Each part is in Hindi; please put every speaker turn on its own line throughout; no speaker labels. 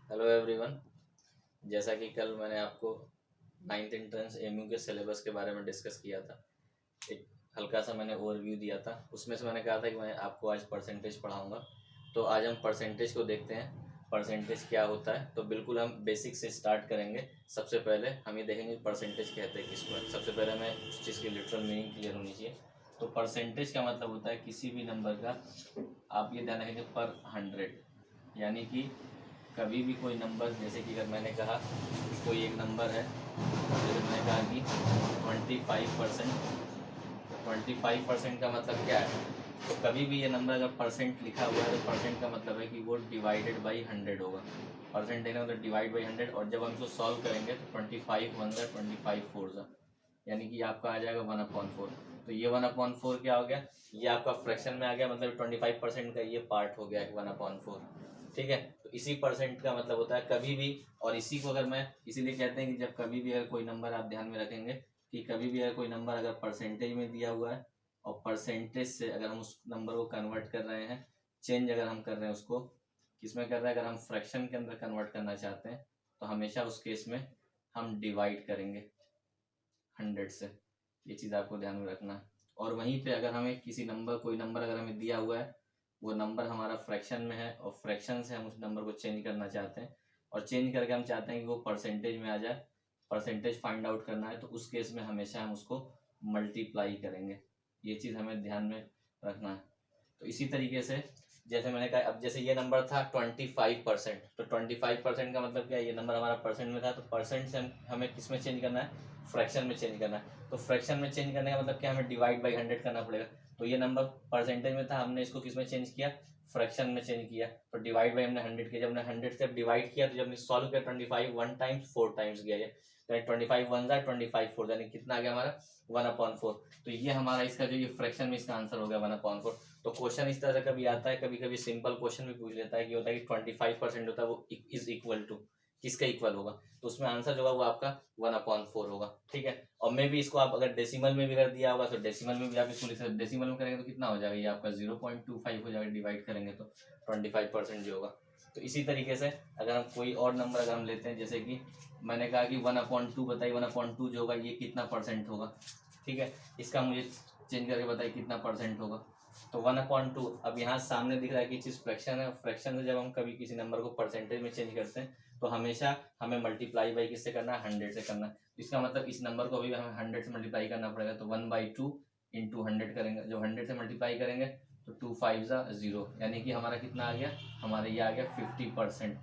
Hello everyone. जैसा कि कल मैंने आपको नाइन्थ एंट्रेंस एमयू के सिलेबस के बारे में डिस्कस किया था, एक हल्का सा मैंने ओवरव्यू दिया था। उसमें से मैंने कहा था कि मैं आपको आज परसेंटेज पढ़ाऊंगा। तो आज हम परसेंटेज को देखते हैं, परसेंटेज क्या होता है। तो बिल्कुल हम बेसिक से स्टार्ट करेंगे। सबसे पहले हम ये देखेंगे परसेंटेज कहते हैं किसको। सबसे पहले हमें उस चीज़ की लिटरल मीनिंग क्लियर होनी चाहिए। तो परसेंटेज का मतलब होता है किसी भी नंबर का, आप ये ध्यान रखेंगे, पर 100। यानी कि कभी भी कोई नंबर, जैसे कि अगर मैंने कहा कि कोई एक नंबर है, जैसे मैंने कहा कि 25%। 25% का मतलब क्या है? तो कभी भी ये नंबर अगर परसेंट लिखा हुआ है तो परसेंट का मतलब है कि वो डिवाइडेड बाई 100 होगा। परसेंट देना मतलब डिवाइड बाई 100। और जब हम इसको सॉल्व करेंगे तो 25 1 25 4 यानी कि आपका आ जाएगा 1/4। तो ये 1/4 क्या हो गया? ये आपका फ्रैक्शन में आ गया, मतलब 25% का ये पार्ट हो गया 1/4। ठीक है। तो इसी परसेंट का मतलब होता है कभी भी। और इसी को अगर मैं इसीलिए कहते हैं कि जब कभी भी अगर कोई नंबर, आप ध्यान में रखेंगे कि कभी भी अगर कोई नंबर अगर परसेंटेज में दिया हुआ है और परसेंटेज से अगर हम उस नंबर को कन्वर्ट कर रहे हैं, चेंज अगर हम कर रहे हैं उसको, किसमें कर रहे हैं, अगर हम फ्रैक्शन के अंदर कन्वर्ट करना चाहते हैं तो हमेशा उस केस में हम डिवाइड करेंगे 100 से। ये चीज़ आपको ध्यान में रखना है। और वहीं पे अगर हमें किसी नंबर, कोई नंबर अगर हमें दिया हुआ है, वो नंबर हमारा फ्रैक्शन में है और फ्रैक्शन से हम उस नंबर को चेंज करना चाहते हैं और चेंज करके हम चाहते हैं कि वो परसेंटेज में आ जाए, परसेंटेज फाइंड आउट करना है, तो उस केस में हमेशा हम उसको मल्टीप्लाई करेंगे। ये चीज़ हमें ध्यान में रखना है। तो इसी तरीके से जैसे मैंने कहा, अब जैसे ये नंबर था 25%, तो 25% का मतलब क्या है? ये नंबर हमारा परसेंट में था, तो परसेंट से हमें किस में चेंज करना है? फ्रैक्शन में चेंज करना है। तो फ्रैक्शन में चेंज करने का मतलब क्या? हमें डिवाइड बाई 100 करना पड़ेगा। तो ये नंबर परसेंटेज में था, हमने इसको किस में चेंज किया? फ्रैक्शन में चेंज किया। तो डिवाइड बाई हमने 100 किया। जब हमने 100 से डिवाइड किया तो जब हमने सॉल्व किया 25 1 टाइम्स 4 टाइम्स गया ये। 25 1 25 4, यानी कितना आ गया हमारा? 1/4। तो ये हमारा इसका जो ये फ्रैक्शन में इसका आंसर हो गया 1/4। तो क्वेश्चन इस तरह से कभी आता है, कभी कभी सिंपल क्वेश्चन भी पूछ लेता है कि होता है कि 25% होता है, वो इज इक्वल टू किसके इक्वल होगा? तो उसमें आंसर जो होगा वो आपका 1/4 होगा। ठीक है। और मे भी इसको आप अगर डेसिमल में भी अगर दिया होगा तो डेसिमल में भी आप इसको लिख सकते। डेसिमल में करेंगे तो कितना हो जाएगा? ये आपका 0.25 हो जाएगा, डिवाइड करेंगे तो 25% जो होगा। तो इसी तरीके से अगर हम कोई और नंबर अगर हम लेते हैं, जैसे कि मैंने कहा कि 1/2 बताइए, 1/2 जो होगा ये कितना परसेंट होगा? ठीक है। इसका मुझे चेंज करके बताइए कितना परसेंट होगा? तो 1/2। अब यहाँ सामने दिख रहा है कि चीज़ फ्रैक्शन है। फ्रैक्शन से जब हम कभी किसी नंबर को परसेंटेज में चेंज करते हैं तो हमेशा हमें मल्टीप्लाई बाई किससे करना है? 100 से करना है। तो इसका मतलब इस नंबर को भी हमें 100 से मल्टीप्लाई करना पड़ेगा। तो 1/2 इंटू 100 करेंगे। जब 100 से मल्टीप्लाई करेंगे तो 2 5 0, यानी कि हमारा कितना आ गया? हमारे ये आ गया 50%।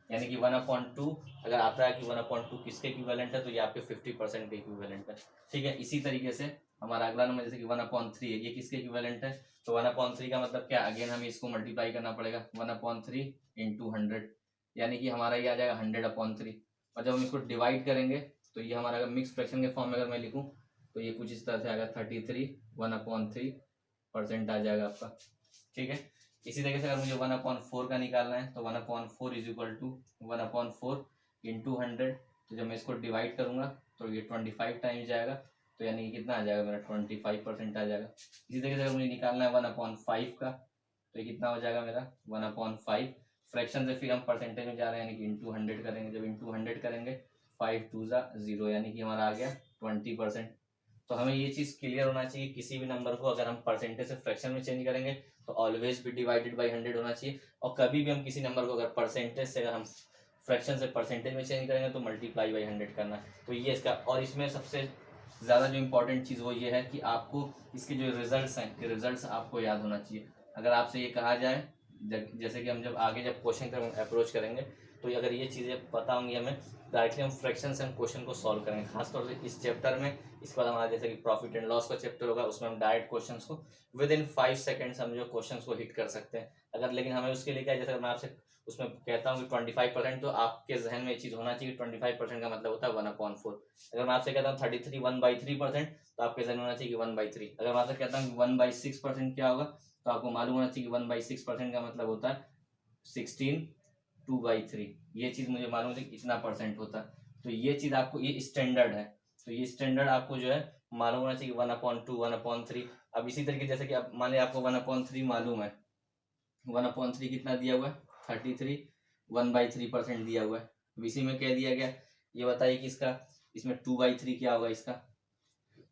यानी कि 1/2 अगर आता है कि 1/2 किसके इक्विवेलेंट है, तो ये आपके 50% के इक्विवेलेंट है। ठीक है। इसी तरीके से हमारा अगला नंबर जैसे कि 1/3 है, ये किसके इक्विवेलेंट है? तो 1/3 का मतलब क्या? अगेन हमें इसको मल्टीप्लाई करना पड़ेगा 1/3 इंटू 100, यानी कि हमारा ये आ जाएगा 100/3। और जब हम इसको डिवाइड करेंगे तो ये हमारा अगर मिक्स फ्रैक्शन के फॉर्म में अगर मैं लिखूं तो ये कुछ इस तरह से आएगा 33 1/3% आ जाएगा आपका। ठीक है। इसी तरीके से अगर मुझे 1/4 का निकालना है तो 1/4 इज इक्वल टू 1/4 इंटू 100। तो जब मैं इसको डिवाइड करूंगा तो ये 25 टाइम्स जाएगा, तो यानी कि कितना आ जाएगा मेरा? 25% आ जाएगा। इसी तरीके से अगर मुझे निकालना है 1/5 का, तो ये कितना हो जाएगा मेरा? 1/5। फ्रैक्शन से फिर हम परसेंटेज में जा रहे हैं, यानी कि इंटू 100 करेंगे। जब इंटू 100 करेंगे 5 2 0, यानी कि हमारा आ गया 20%। तो हमें ये चीज़ क्लियर होना चाहिए, किसी भी नंबर को अगर हम परसेंटेज से फ्रैक्शन में चेंज करेंगे तो ऑलवेज भी डिवाइडेड बाई 100 होना चाहिए। और कभी भी हम किसी नंबर को अगर परसेंटेज से अगर हम फ्रैक्शन से परसेंटेज में चेंज करेंगे तो मल्टीप्लाई बाई 100 करना है। तो ये इसका, और इसमें सबसे ज़्यादा जो इंपॉर्टेंट चीज़ वो ये है कि आपको इसके जो रिजल्ट्स हैं, कि रिजल्ट्स आपको याद होना चाहिए। अगर आपसे ये कहा जाए, जैसे कि हम जब आगे जब क्वेश्चन का अप्रोच करेंगे तो अगर ये चीज़ें पता होंगी हमें, डायरेक्टली हम फ्रैक्शन से हम क्वेश्चन को सॉल्व करेंगे, खासतौर से इस चैप्टर में। इसके बाद हमारा जैसे कि प्रॉफिट एंड लॉस का चैप्टर होगा, उसमें हम डायरेक्ट क्वेश्चंस को विद इन 5 सेकेंड्स हम जो क्वेश्चंस को हिट कर सकते हैं। अगर लेकिन हमें उसके लिए क्या, जैसे मैं आपसे उसमें कहता हूँ कि 25%, तो आपके जहन में ये चीज़ होना चाहिए 25% का मतलब होता है 1/4। अगर मैं आपसे कहता हूँ 33 1/3%, तो आपके जहन में होना चाहिए कि 1/3। अगर मैं आपसे कहता हूँ 1/6% क्या होगा, तो आपको मालूम होना चाहिए कि 1/6% का मतलब होता है 16 2/3। ये चीज़ मुझे मालूम है कि इतना परसेंट होता है। तो ये चीज़ आपको, ये स्टैंडर्ड है, तो ये स्टैंडर्ड आपको जो है मालूम होना चाहिए 1/2 1/3। अब इसी तरीके जैसे कि अब मान लिया आपको 1/3 मालूम है, 1/3 कितना दिया हुआ है? 33 1/3% दिया हुआ है। तो इसी में क्या दिया गया, ये बताइए कि इसमें 2/3 क्या होगा इसका।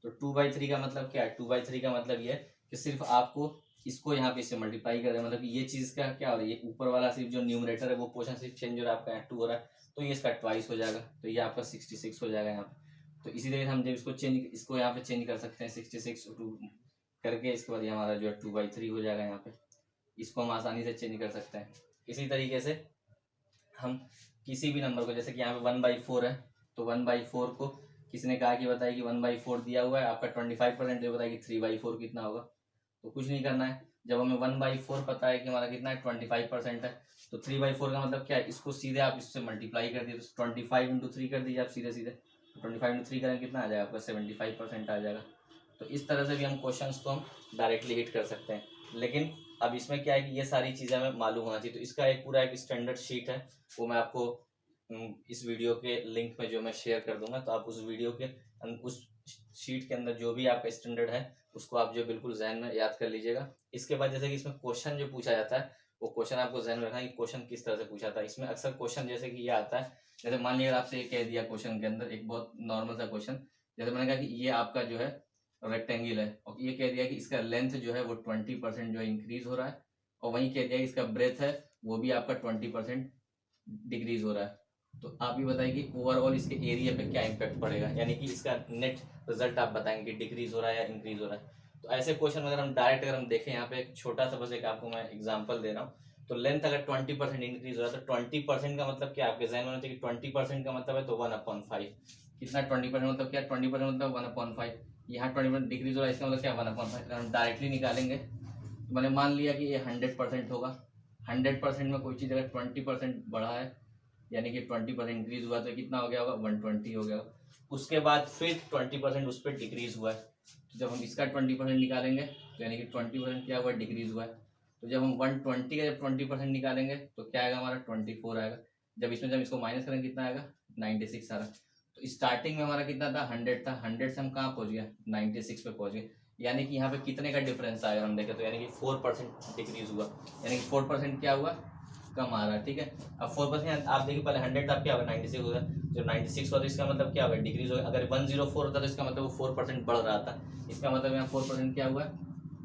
तो 2/3 का मतलब क्या है, 2/3 का मतलब ये है कि सिर्फ आपको इसको यहाँ पे इससे मल्टीप्लाई कर रहे हैं, मतलब ये चीज का क्या हो रहा है, ये ऊपर वाला सिर्फ जो न्यूमरेटर है वो पोर्शन सिर्फ चेंज हो रहा है, आपका 2 हो रहा है, तो ये इसका ट्वाइस हो जाएगा, तो ये आपका 66 हो जाएगा यहाँ पे। तो इसी तरह हम जब इसको यहाँ पे चेंज कर सकते हैं 66 करके, इसके बाद हमारा जो है 2/3 हो जाएगा यहाँ पे। इसको हम आसानी से चेंज कर सकते हैं। इसी तरीके से हम किसी भी नंबर को, जैसे कि यहाँ पे 1/4 है, तो 1/4 को किसने कहा कि बताइए कि 1/4 दिया हुआ है आपका 25%, जो बताइए कि 3/4 कितना होगा। तो कुछ नहीं करना है, जब हमें 1/4 पता है कि हमारा कितना है 25% है, तो 3/4 का मतलब क्या है, इसको सीधे आप इससे मल्टीप्लाई कर दिए, तो 25 × 3 कर दीजिए आप सीधे सीधे। 25 × 3 करेंगे कितना आ जाएगा आपका 75% आ जाएगा। तो इस तरह से भी हम क्वेश्चंस को हम डायरेक्टली हिट कर सकते हैं। लेकिन अब इसमें क्या है कि ये सारी चीज़ें हमें मालूम होना चाहिए। तो इसका एक पूरा एक स्टैंडर्ड शीट है, वो मैं आपको इस वीडियो के लिंक में जो मैं शेयर कर दूंगा, तो आप उस वीडियो के उस शीट के अंदर जो भी आपका स्टैंडर्ड है उसको आप जो बिल्कुल जहन में याद कर लीजिएगा। इसके बाद जैसे कि इसमें क्वेश्चन जो पूछा जाता है, वो क्वेश्चन आपको जहन में रखना है कि क्वेश्चन किस तरह से पूछा था। इसमें अक्सर क्वेश्चन जैसे कि ये आता है, जैसे मान लीजिए आपसे ये कह दिया क्वेश्चन के अंदर एक बहुत नॉर्मल सा क्वेश्चन, जैसे मैंने कहा कि ये आपका जो है रेक्टेंगल है, और ये कह दिया कि इसका लेंथ जो है वो 20% जो है इंक्रीज हो रहा है, और वहीं कह दिया कि इसका ब्रेथ है वो भी आपका 20% डिक्रीज हो रहा है। तो आप ये बताइए कि ओवरऑल इसके एरिया पे क्या इम्पैक्ट पड़ेगा, यानी कि इसका नेट रिजल्ट आप बताएंगे कि डिक्रीज हो रहा है या इंक्रीज हो रहा है। तो ऐसे क्वेश्चन अगर हम डायरेक्ट अगर हम देखें, यहाँ पे एक छोटा सा बस एक आपको मैं एग्जांपल दे रहा हूँ। तो लेंथ अगर 20% इंक्रीज हो रहा है, तो 20% का मतलब क्या आपके जहन में होना चाहिए कि 20% का मतलब है तो 1/5। कितना 20% मतलब क्या, 20% मतलब 1/5। यहाँ 20% डिक्रीज हो रहा है, इसका मतलब क्या 1/5। अगर हम डायरेक्टली निकालेंगे तो मैंने मान लिया कि ये 100% होगा। 100% में कोई चीज़ अगर 20% बढ़ा है, यानी कि 20% इंक्रीज हुआ, तो कितना हो गया होगा 120 हो गया। उसके बाद फिर 20% उस पर डिक्रीज हुआ है, तो जब हम इसका 20% निकालेंगे तो यानी कि 20% क्या हुआ, डिक्रीज हुआ है। तो जब हम 120 का जब 20% निकालेंगे तो क्या आएगा हमारा 24 आएगा। जब इसको माइनस करेंगे कितना आएगा 96 आ रहा। तो स्टार्टिंग में हमारा कितना था 100 था, 100 से हम कहाँ पहुँच गया 96 पे पहुँच गए। यानी कि यहाँ पे कितने का डिफरेंस आएगा हम देखें तो, यानी कि 4% डिक्रीज हुआ, यानी कि 4% क्या हुआ, कम आ रहा है। ठीक है, अब 4% आप देखिए पहले 100 था, क्या होगा 96 होगा, जब 96 हुआ तो इसका मतलब क्या होगा डिक्रीज होगा। अगर 104 होता तो इसका मतलब वो 4% बढ़ रहा था, इसका मतलब यहाँ 4% क्या हुआ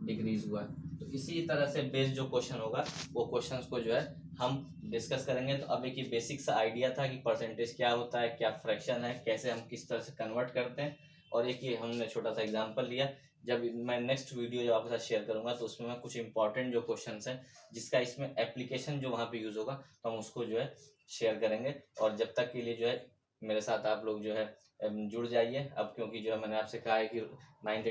डिक्रीज हुआ। तो इसी तरह से बेस्ड जो क्वेश्चन होगा वो क्वेश्चंस को जो है हम डिस्कस करेंगे। तो अब एक ये बेसिक सा आइडिया था कि परसेंटेज क्या होता है, क्या फ्रैक्शन है, कैसे हम किस तरह से कन्वर्ट करते हैं, और एक ये हमने छोटा सा एग्जांपल लिया। जब मैं नेक्स्ट वीडियो जो आपके साथ शेयर करूंगा तो उसमें मैं कुछ इंपॉर्टेंट जो क्वेश्चंस हैं जिसका इसमें एप्लीकेशन जो वहाँ पे यूज़ होगा तो हम उसको जो है शेयर करेंगे। और जब तक के लिए जो है मेरे साथ आप लोग जो है जुड़ जाइए अब, क्योंकि जो है मैंने आपसे कहा है कि 9th